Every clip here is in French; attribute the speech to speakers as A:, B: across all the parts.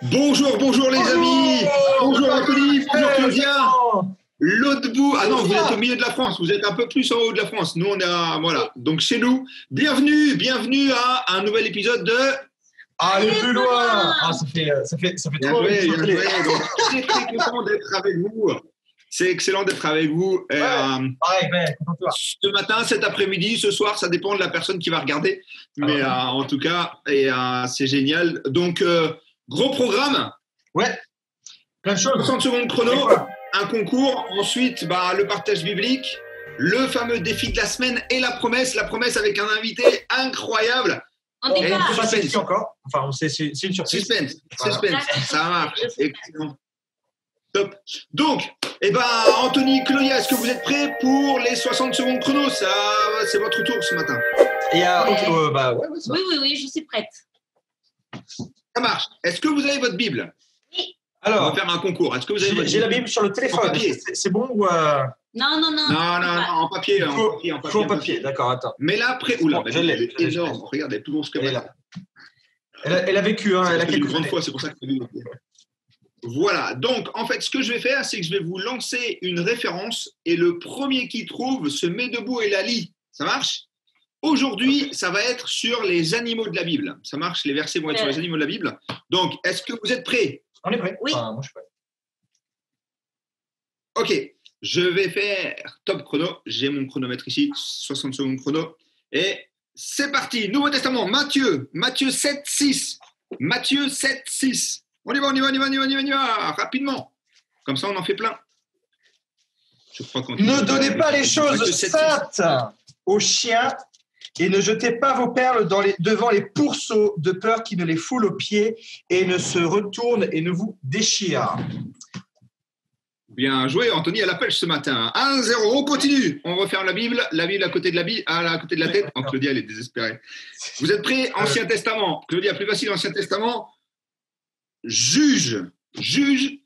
A: Bonjour les amis. Bonjour Anthony, bonjour Claudia. L'autre bout, ah non, vous êtes au milieu de la France, vous êtes un peu plus en haut de la France. Nous, on est à, voilà, donc chez nous. Bienvenue à un nouvel épisode de
B: Allez plus loin. Ça fait
A: Bien
B: trop
A: joué, bien
B: envie.
A: joué. Donc, très content d'être avec vous. C'est excellent d'être avec vous. Et,
B: Pareil, content de toi.
A: ce matin, cet après-midi, ce soir, ça dépend de la personne qui va regarder. Mais en tout cas, c'est génial. Donc, gros programme.
B: Ouais, plein de choses.
A: 60 secondes chrono, un concours, ensuite le partage biblique, le fameux défi de la semaine et la promesse avec un invité incroyable.
C: On
A: Et
C: démarre.
B: On sait pas c'est qui encore. Enfin, c'est une surprise.
A: Suspense,
B: Voilà.
A: ça marche. Excellent. Top. Donc, Anthony, Claudia, est-ce que vous êtes prêts pour les 60 secondes chrono? Ça, c'est votre tour ce matin.
B: Et
C: Ouais,
B: ça va.
C: oui, je suis prête.
A: Ça marche. Est-ce que vous avez votre Bible? On
B: Alors,
A: va faire un concours. Est-ce que vous avez votre
B: j'ai la
A: Bible
B: Bible sur le téléphone.
A: En papier.
B: C'est bon ou
C: Non.
A: Non, en papier.
B: faut en papier. D'accord, attends.
A: Mais là, après, oula,
B: Je l'ai,
A: elle est
B: je l'ai.
A: énorme. Regarde, elle est plus grosse que
B: Elle est
A: moi.
B: là. Elle a vécu, hein. Elle a
A: une
B: quelques
A: grande
B: années.
A: fois, c'est pour ça que je l'ai. Voilà, donc en fait, ce que je vais faire, c'est que je vais vous lancer une référence et le premier qui trouve se met debout et la lit. Ça marche? Aujourd'hui, ça va être sur les animaux de la Bible. Ça marche? Les versets vont être sur les animaux de la Bible. Donc, est-ce que vous êtes prêts?
B: On est prêt?
C: Oui.
B: Enfin, moi, je suis prêt.
A: Ok, je vais faire top chrono. J'ai mon chronomètre ici, 60 secondes chrono. Et c'est parti. Nouveau Testament, Matthieu 7, 6. Matthieu 7, 6. On y va, rapidement. Comme ça, on en fait plein. Je crois qu'on
B: Ne donnez pas les choses
A: Matthieu 7, 6.
B: saintes aux chiens et ne jetez pas vos perles devant les pourceaux de peur qu'ils ne les foulent aux pieds et ne se retournent et ne vous déchirent.
A: Bien joué, Anthony à la pêche ce matin. 1-0, on continue. On referme la Bible à côté de la tête. Oh, Claudia, elle est désespérée. Vous êtes prêts? Ancien Testament. Claudia, plus facile, Ancien Testament. Juge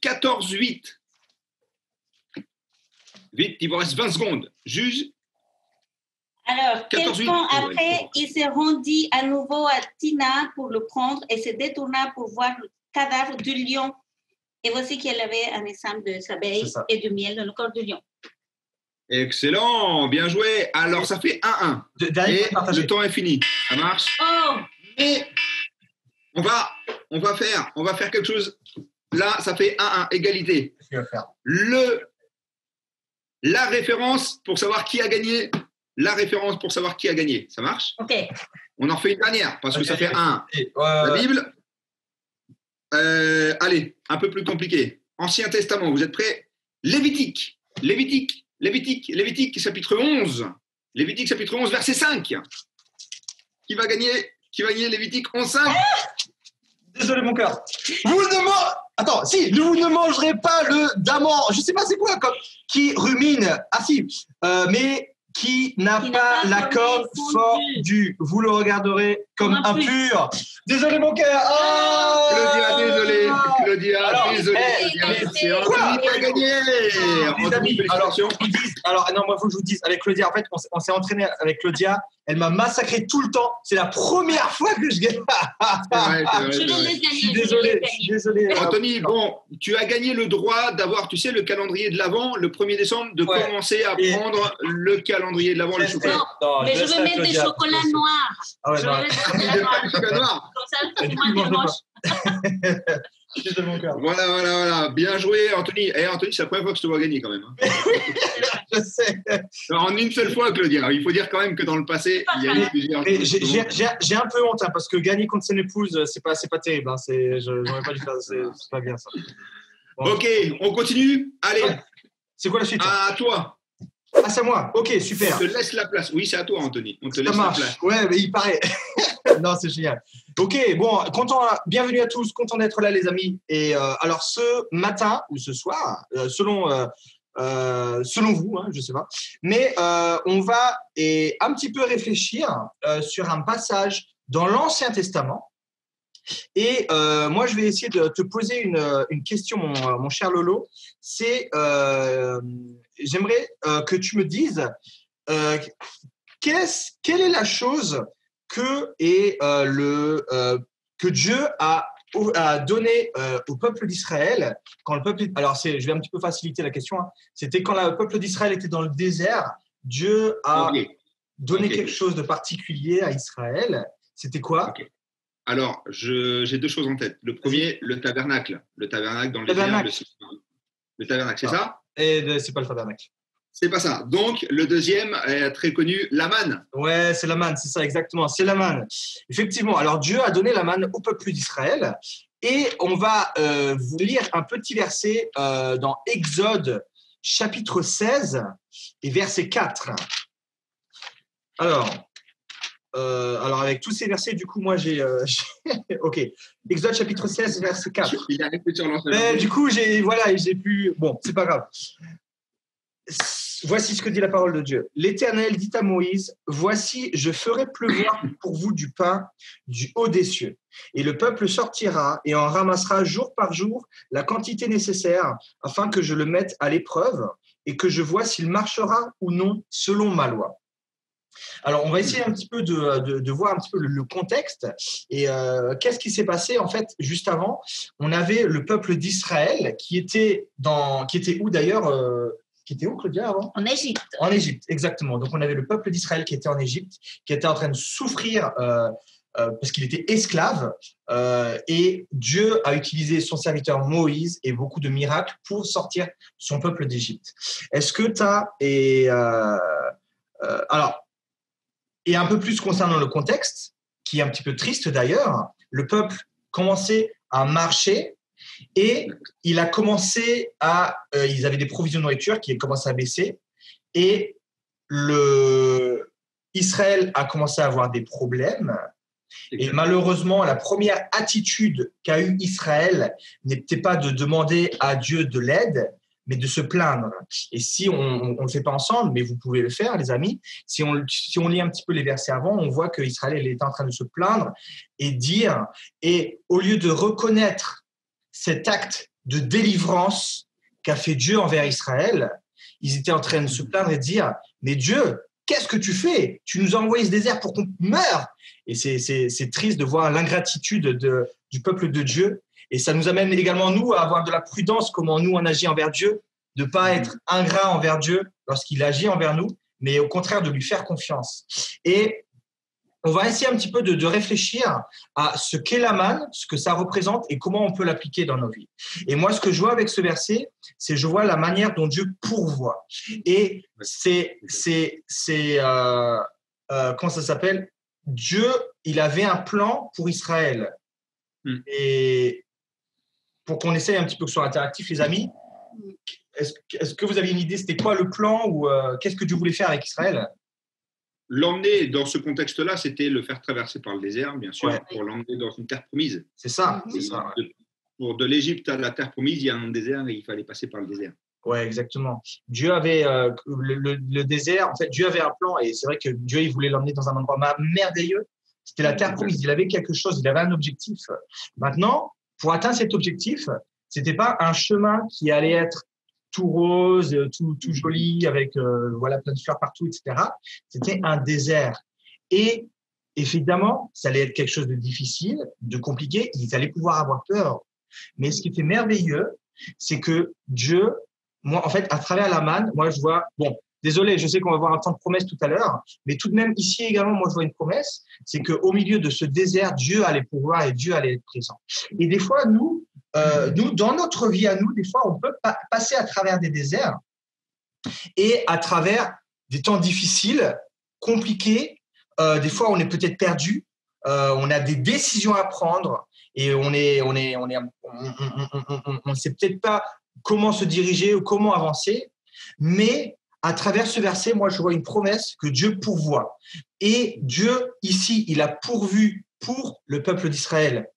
A: 14, 8. Vite, il vous reste 20 secondes. Juge.
C: Alors,
A: 14,
C: quelques temps
A: 8.
C: après, il se rendit à nouveau à Tina pour le prendre et se détourna pour voir le cadavre du lion. Et voici qu'il avait un ensemble de abeilles
B: C'est ça.
C: et de miel dans le corps du lion.
A: Excellent, bien joué. Alors, ça fait 1-1.
B: Dernier
A: Et
B: point partagé.
A: le temps est fini. Ça marche?
C: Oh,
A: Et on va faire quelque chose. Là, ça fait 1-1, égalité.
B: Qu'est-ce qu'il va faire?
A: La référence pour savoir qui a gagné. La référence pour savoir qui a gagné. Ça marche?
C: ok.
A: On en refait une dernière parce que
B: Ok.
A: ça fait 1.
B: Et,
A: La Bible. Allez, un peu plus compliqué. Ancien Testament, vous êtes prêts? Lévitique, chapitre 11. Lévitique, chapitre 11, verset 5. Qui va gagner Lévitique 11, 5?
B: Désolé mon cœur. Vous ne mangerez pas le daman. Je sais pas c'est quoi comme qui rumine. Ah si, mais qui n'a
C: Qui
B: pas
C: n'a pas
B: la corne
C: fondue.
B: fordue. Vous le regarderez comme
C: Impur.
B: impur. Désolé mon cœur.
A: Claudia,
B: Alors,
A: désolé.
C: mais
A: C'est
B: quoi
A: Anthony qui a gagné.
B: Les
A: Anthony,
B: amis,
A: félicitations.
B: non, moi, il faut que je vous dise, avec Claudia, en fait, on s'est entraîné avec Claudia, elle m'a massacré tout le temps. C'est la première fois que je gagne.
A: C'est vrai.
C: Je vais les
B: Je suis
C: gagner.
B: désolé.
A: Anthony, bon, tu as gagné le droit d'avoir, tu sais, le calendrier de l'Avent, le 1er décembre, de
B: Ouais.
A: commencer à
B: Et-
A: prendre le calendrier de l'Avent, le chocolat.
C: Non, mais je vais mettre des chocolats noirs.
B: Ah ouais,
C: Je
B: non.
C: vais mettre des
A: Il
C: chocolats
A: n'aime pas
C: noirs.
A: le chocolat noir.
C: Comme ça, ça
B: Et
C: fait
B: du
C: moins
B: coup, il
C: de
B: mange
C: manche.
B: Désolé mon cœur.
A: Voilà. Bien joué, Anthony. Anthony, c'est la première fois que je te vois gagner quand même. Hein.
B: Je sais.
A: En une seule fois, Claudia. Il faut dire quand même que dans le passé, il y a eu plusieurs.
B: Mais j'ai un peu honte, hein, parce que gagner contre son épouse, c'est pas terrible. Hein, j'aurais pas dû faire, c'est pas bien ça. Bon.
A: Ok, on continue. Allez,
B: Ouais. C'est quoi la suite?
A: à toi.
B: Ah, c'est à moi. Ok, super.
A: On te laisse la place. Oui, c'est à toi, Anthony. On te
B: Ça
A: laisse la
B: marche.
A: place.
B: Ouais, mais il paraît. Non, c'est génial. Ok, bon, bienvenue à tous, content d'être là, les amis. Et alors, ce matin ou ce soir, selon vous, hein, je sais pas, mais on va un petit peu réfléchir sur un passage dans l'Ancien Testament. Et moi, je vais essayer de te poser une question, mon cher Lolo. C'est, j'aimerais que tu me dises quelle est la chose que Dieu a a donné au peuple d'Israël, quand le peuple, alors je vais un petit peu faciliter la question, hein. C'était quand le peuple d'Israël était dans le désert, Dieu a donné quelque chose de particulier à Israël. C'était quoi?
A: Alors, j'ai deux choses en tête. Le premier, le tabernacle. Le tabernacle dans le désert. Le tabernacle, c'est ça?
B: Et c'est pas le tabernacle.
A: C'est pas ça. Donc, le deuxième est très connu, la manne.
B: Ouais, c'est la manne, c'est ça, exactement. C'est la manne. Effectivement, alors Dieu a donné la manne au peuple d'Israël. Et on va vous lire un petit verset dans Exode, chapitre 16 et verset 4. Alors, avec tous ces versets, du coup, moi, j'ai… OK. Exode, chapitre 16, verset 4.
A: Il a arrêté sur l'ancien.
B: Mais du coup, j'ai pu… Bon, c'est pas grave. Voici ce que dit la parole de Dieu. L'Éternel dit à Moïse, « Voici, je ferai pleuvoir pour vous du pain du haut des cieux. Et le peuple sortira et en ramassera jour par jour la quantité nécessaire afin que je le mette à l'épreuve et que je vois s'il marchera ou non selon ma loi. » Alors, on va essayer un petit peu de voir un petit peu le contexte. Et qu'est-ce qui s'est passé en fait juste avant? On avait le peuple d'Israël qui était où d'ailleurs qui était où, Claudia, avant?
C: En Égypte.
B: En Égypte, exactement. Donc, on avait le peuple d'Israël qui était en Égypte, qui était en train de souffrir parce qu'il était esclave. Et Dieu a utilisé son serviteur Moïse et beaucoup de miracles pour sortir son peuple d'Égypte. Est-ce que tu as… alors, et un peu plus concernant le contexte, qui est un petit peu triste d'ailleurs, le peuple commençait à marcher et il a commencé ils avaient des provisions de nourriture qui commençaient à baisser et Israël a commencé à avoir des problèmes. Et malheureusement, la première attitude qu'a eue Israël n'était pas de demander à Dieu de l'aide, mais de se plaindre. Et si on ne le fait pas ensemble, mais vous pouvez le faire, les amis, si on lit un petit peu les versets avant, on voit qu'Israël était en train de se plaindre et dire, et au lieu de reconnaître cet acte de délivrance qu'a fait Dieu envers Israël, ils étaient en train de se plaindre et de dire, mais Dieu, qu'est-ce que tu fais? Tu nous as envoyé ce désert pour qu'on meure. Et c'est triste de voir l'ingratitude du peuple de Dieu. Et ça nous amène également, nous, à avoir de la prudence, comment nous, on agit envers Dieu, de ne pas être ingrat envers Dieu lorsqu'il agit envers nous, mais au contraire de lui faire confiance. Et on va essayer un petit peu de réfléchir à ce qu'est la manne, ce que ça représente et comment on peut l'appliquer dans nos vies. Et moi, ce que je vois avec ce verset, c'est je vois la manière dont Dieu pourvoit. Et comment ça s'appelle? Dieu, il avait un plan pour Israël. Et pour qu'on essaye un petit peu que ce soit interactif, les amis, est-ce que vous avez une idée, c'était quoi le plan ou qu'est-ce que Dieu voulait faire avec Israël?
A: L'emmener dans ce contexte-là, c'était le faire traverser par le désert, bien sûr, pour l'emmener dans une terre promise.
B: C'est ça.
A: Pour de l'Égypte à la terre promise, il y a un désert et il fallait passer par le désert.
B: Ouais, exactement. Dieu avait le désert. En fait, Dieu avait un plan et c'est vrai que Dieu, il voulait l'emmener dans un endroit merveilleux. C'était la terre promise. Il avait quelque chose. Il avait un objectif. Maintenant, pour atteindre cet objectif, c'était pas un chemin qui allait être tout rose, tout joli, avec plein de fleurs partout, etc. C'était un désert. Et évidemment, ça allait être quelque chose de difficile, de compliqué. Ils allaient pouvoir avoir peur. Mais ce qui était merveilleux, c'est que Dieu, moi, en fait, à travers la manne, moi, je vois, bon, désolé, je sais qu'on va voir un temps de promesse tout à l'heure, mais tout de même, ici également, moi, je vois une promesse, c'est qu'au milieu de ce désert, Dieu allait pouvoir et Dieu allait être présent. Et des fois, nous, dans notre vie à nous, des fois, on peut passer à travers des déserts et à travers des temps difficiles, compliqués. Des fois, on est peut-être perdu, on a des décisions à prendre et on ne sait peut-être pas comment se diriger ou comment avancer. Mais à travers ce verset, moi, je vois une promesse que Dieu pourvoit. Et Dieu, ici, il a pourvu pour le peuple d'Israël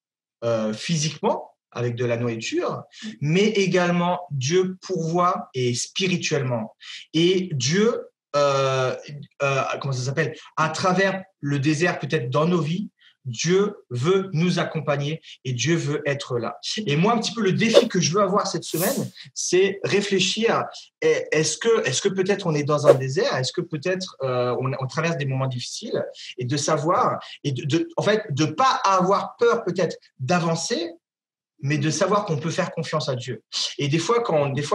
B: physiquement, avec de la nourriture, mais également Dieu pourvoit et spirituellement. Et Dieu, comment ça s'appelle, à travers le désert, peut-être dans nos vies, Dieu veut nous accompagner et Dieu veut être là. Et moi, un petit peu le défi que je veux avoir cette semaine, c'est réfléchir, est-ce que peut-être on est dans un désert, est-ce que peut-être on traverse des moments difficiles, et de savoir, et en fait, de pas avoir peur peut-être d'avancer, mais de savoir qu'on peut faire confiance à Dieu. Et des fois,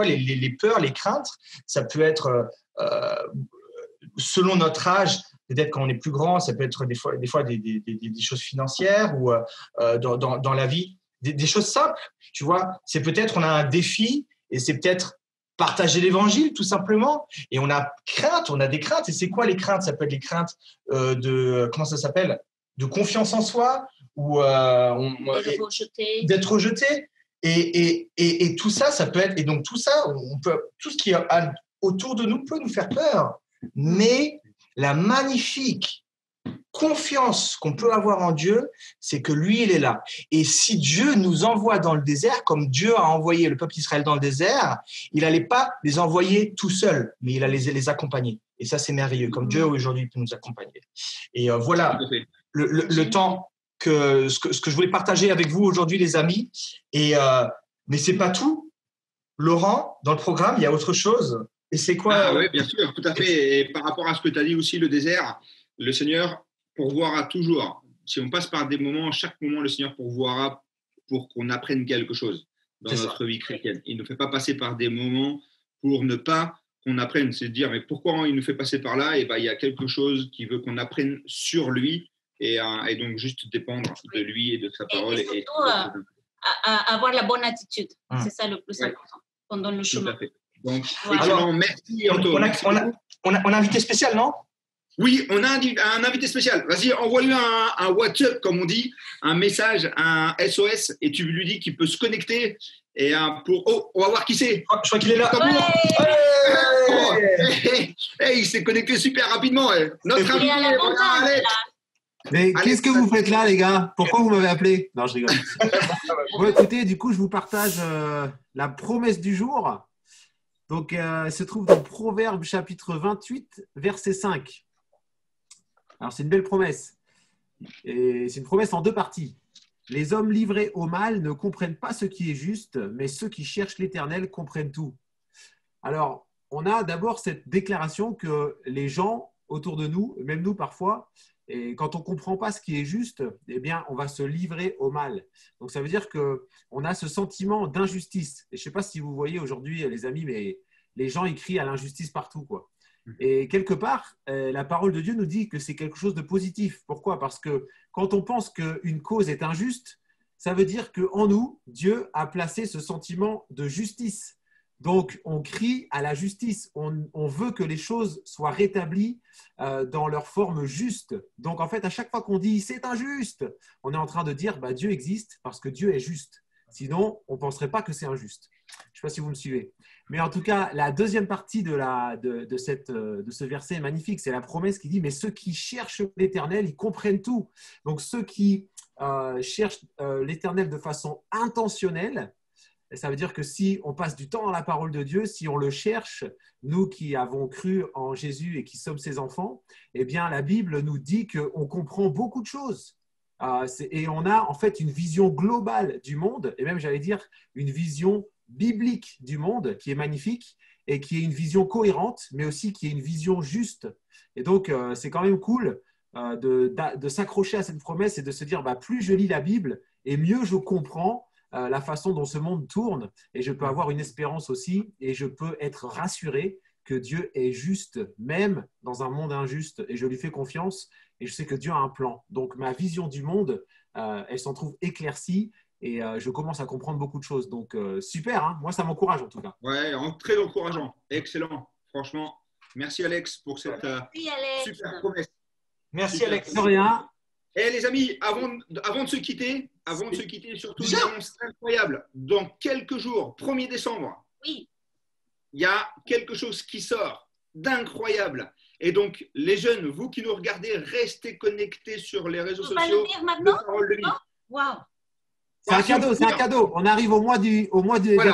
B: les peurs, les craintes, ça peut être selon notre âge. Peut-être quand on est plus grand, ça peut être des fois des choses financières ou dans la vie, des choses simples. Tu vois, c'est peut-être on a un défi et c'est peut-être partager l'évangile tout simplement. Et on a des craintes. Et c'est quoi les craintes? Ça peut être les craintes comment ça s'appelle? De confiance en soi ou d'être rejeté. Et tout ça, ça peut être. Et donc tout ça, tout ce qui est autour de nous peut nous faire peur. Mais la magnifique confiance qu'on peut avoir en Dieu, c'est que lui, il est là. Et si Dieu nous envoie dans le désert, comme Dieu a envoyé le peuple d'Israël dans le désert, il n'allait pas les envoyer tout seul, mais il allait les accompagner. Et ça, c'est merveilleux, comme Dieu aujourd'hui peut nous accompagner. Et voilà le temps ce que je voulais partager avec vous aujourd'hui, les amis. Mais c'est pas tout. Laurent, dans le programme, il y a autre chose. Et c'est quoi
A: Oui, bien sûr, tout à fait. Et par rapport à ce que tu as dit aussi, le désert, le Seigneur pourvoira toujours. Si on passe par des moments, chaque moment, le Seigneur pourvoira pour qu'on apprenne quelque chose dans notre vie chrétienne. Il ne nous fait pas passer par des moments pour ne pas qu'on apprenne. C'est de dire, mais pourquoi il nous fait passer par là? Et il y a quelque chose qui veut qu'on apprenne sur lui et donc juste dépendre de lui et de sa parole.
C: Et surtout, avoir la bonne attitude. C'est ça le plus important pendant le chemin.
A: Tout à fait. Donc, excellent. Merci, Antoine.
B: On a un invité spécial, non?
A: Oui, on a un invité spécial. Vas-y, envoie-lui un WhatsApp, comme on dit, un message, un SOS, et tu lui dis qu'il peut se connecter. Et on va voir qui c'est.
B: Je crois qu'il est là.
A: Il s'est connecté super rapidement. Notre invité, Alex.
D: Mais qu'est-ce que vous faites là, les gars? Pourquoi vous m'avez appelé? Non, je rigole. Bon, écoutez, du coup, je vous partage la promesse du jour. Donc, elle se trouve dans Proverbes chapitre 28, verset 5. Alors, c'est une belle promesse. Et c'est une promesse en deux parties. Les hommes livrés au mal ne comprennent pas ce qui est juste, mais ceux qui cherchent l'Éternel comprennent tout. Alors, on a d'abord cette déclaration que les gens autour de nous, même nous parfois, et quand on ne comprend pas ce qui est juste, eh bien, on va se livrer au mal. Donc, ça veut dire qu'on a ce sentiment d'injustice. Et je ne sais pas si vous voyez aujourd'hui, les amis, mais les gens, ils crient à l'injustice partout, quoi. Et quelque part, la parole de Dieu nous dit que c'est quelque chose de positif. Pourquoi? Parce que quand on pense qu'une cause est injuste, ça veut dire qu'en nous, Dieu a placé ce sentiment de justice. Donc, on crie à la justice. On veut que les choses soient rétablies dans leur forme juste. Donc, en fait, à chaque fois qu'on dit « c'est injuste », on est en train de dire « Dieu existe parce que Dieu est juste ». Sinon, on ne penserait pas que c'est injuste. Je ne sais pas si vous me suivez. Mais en tout cas, la deuxième partie de ce verset est magnifique. C'est la promesse qui dit « Mais ceux qui cherchent l'Éternel, ils comprennent tout ». Donc, ceux qui cherchent l'Éternel de façon intentionnelle, ça veut dire que si on passe du temps dans la parole de Dieu, si on le cherche, nous qui avons cru en Jésus et qui sommes ses enfants, eh bien, la Bible nous dit qu'on comprend beaucoup de choses. Et on a en fait une vision globale du monde, et même, j'allais dire, une vision biblique du monde qui est magnifique et qui est une vision cohérente, mais aussi qui est une vision juste. Et donc, c'est quand même cool de s'accrocher à cette promesse et de se dire, plus je lis la Bible et mieux je comprends la façon dont ce monde tourne, et je peux avoir une espérance aussi, et je peux être rassuré que Dieu est juste, même dans un monde injuste, et je lui fais confiance, et je sais que Dieu a un plan. Donc, ma vision du monde, elle s'en trouve éclaircie, et je commence à comprendre beaucoup de choses. Donc, super, hein, moi, ça m'encourage en tout cas.
A: Ouais, très encourageant, excellent, franchement. Merci Alex pour cette super promesse.
B: Merci
A: super.
B: Alex.
D: De rien.
A: Et les amis, avant de se quitter, surtout une annonce incroyable. Dans quelques jours, 1er décembre,
C: oui,
A: il y a quelque chose qui sort d'incroyable. Et donc, les jeunes, vous qui nous regardez, restez connectés sur les réseaux sociaux.
C: On va le dire maintenant?
A: Parole de vie.
C: Wow.
D: C'est un cadeau, c'est un cadeau. On arrive au mois des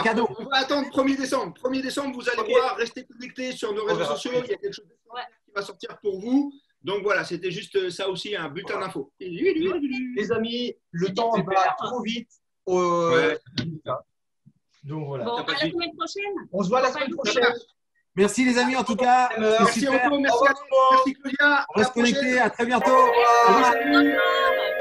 D: cadeaux.
A: On va attendre 1er décembre. 1er décembre, vous allez voir, restez connectés sur nos réseaux sociaux. Il y a quelque chose qui va sortir pour vous. Donc voilà, c'était juste ça aussi, un bulletin d'info.
B: Les amis, le temps va trop vite. Donc voilà.
C: Bon, à la semaine prochaine.
B: On se voit la semaine prochaine.
D: Merci les amis en tout cas.
A: Merci Anto, merci Claudia.
D: On va se connecter, à très bientôt.
B: Au revoir.
C: Au revoir.